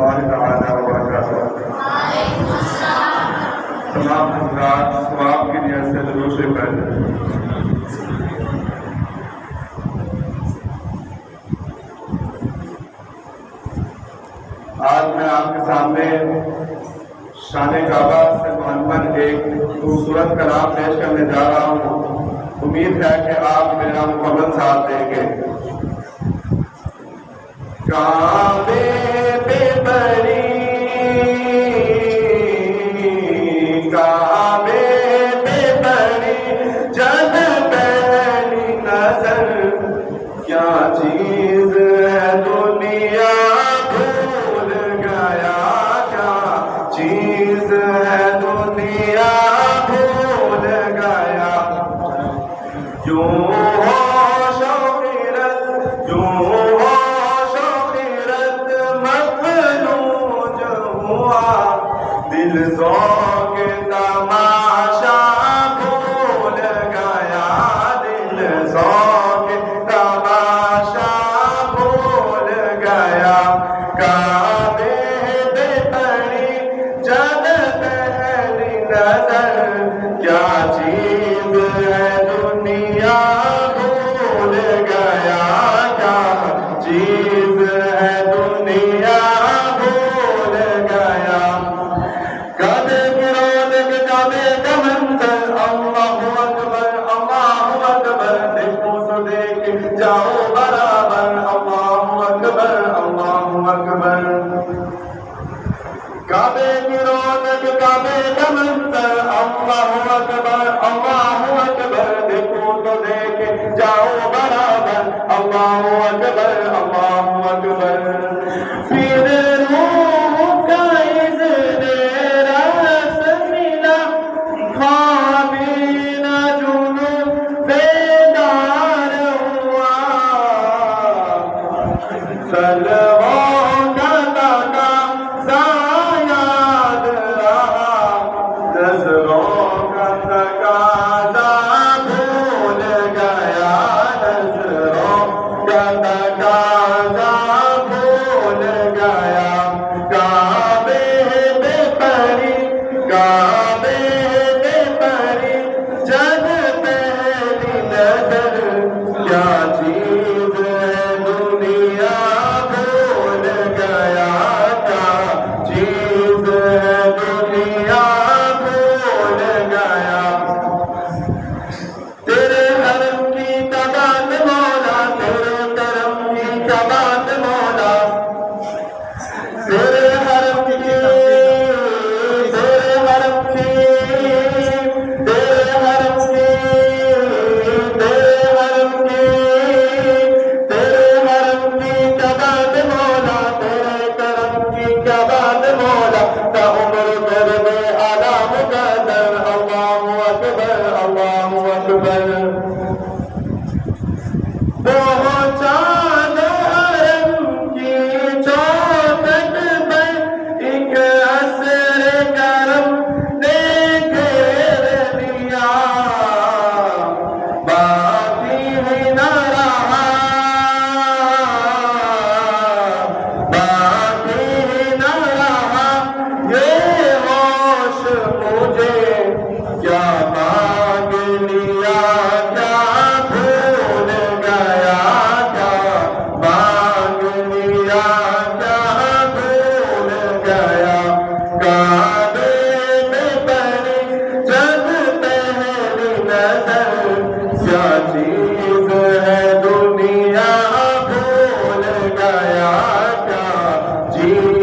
तआला व बरकातहू। तमाम हज़रात सवाब की नियत से दुरूद शरीफ पढ़ें। आज मैं आपके सामने शान काबा से मुअन्वन एक खूबसूरत कलाम पेश करने जा रहा हूँ। उम्मीद है कि आप मेरा मुकम्मल साथ देंगे। काबे पे बड़ी, काबे पे बड़ी जब पहली नजर, क्या चीज है दुनिया भूल गया, क्या चीज है दुनिया भूल गया। यूं हो शौकीरत, यूं हो शौकीरत मफलूज हुआ, दिल ज़ौक़ तमाशा भूल गया, दिल ज़ौक़ तमाशा भूल गया। काबे पे पड़ी जब पहली नजर, क्या चीज है दुनिया भूल गया, क्या चीज है दुनिया भूल गया। कदे गिरोद कदे कमंतर, अल्लाहु अकबर, अल्लाहु अकबर, देखो तो देख जाओ बराबर, अल्लाहु अकबर, अल्लाहु अकबर। काबे की रौनक काबे का मंतर, अल्लाहु अकबर, अल्लाहु अकबर, देखो तो देख जाओ बराबर, अल्लाहु अकबर, अल्लाहु अकबर। फिर रूह का इज़्ने रस मिला, ख्वाबी न जुनून बेदार हुआ, सलवों का तकाज़ा याद रहा, नज़रों का तकाज़ा भूल गया, नज़रों का तकाज़ा भूल गया। काबे पे पड़ी, काबे पे पड़ी जब पहली नजर, क्या चीज है दुनिया भूल गया, क्या चीज है दुनिया भूल गया। तेरे हरम की तबात मौला, तेरे करम की तबात मौला, तेरे हरम की, तेरे हरम की, तेरे हरम की, तेरे हरम की, तेरे हरम की तबात मौला, तेरे करम की तबात मौला। ताउम्र दरबे आला मुक़द्दर, अल्लाहु अकबर, अल्लाहु अकबर। पहुंचा दो हरम की चौखट पर, एक असर करम ने घेर लिया, बाकी ही न रहा, बाकी ही न रहा ये होश मुझे, क्या मांग लिया, क्या भूल गया, क्या मांग लिया, क्या भूल गया। काबे पे पड़ी जब पहली नजर, क्या चीज है दुनिया भूल गया, क्या चीज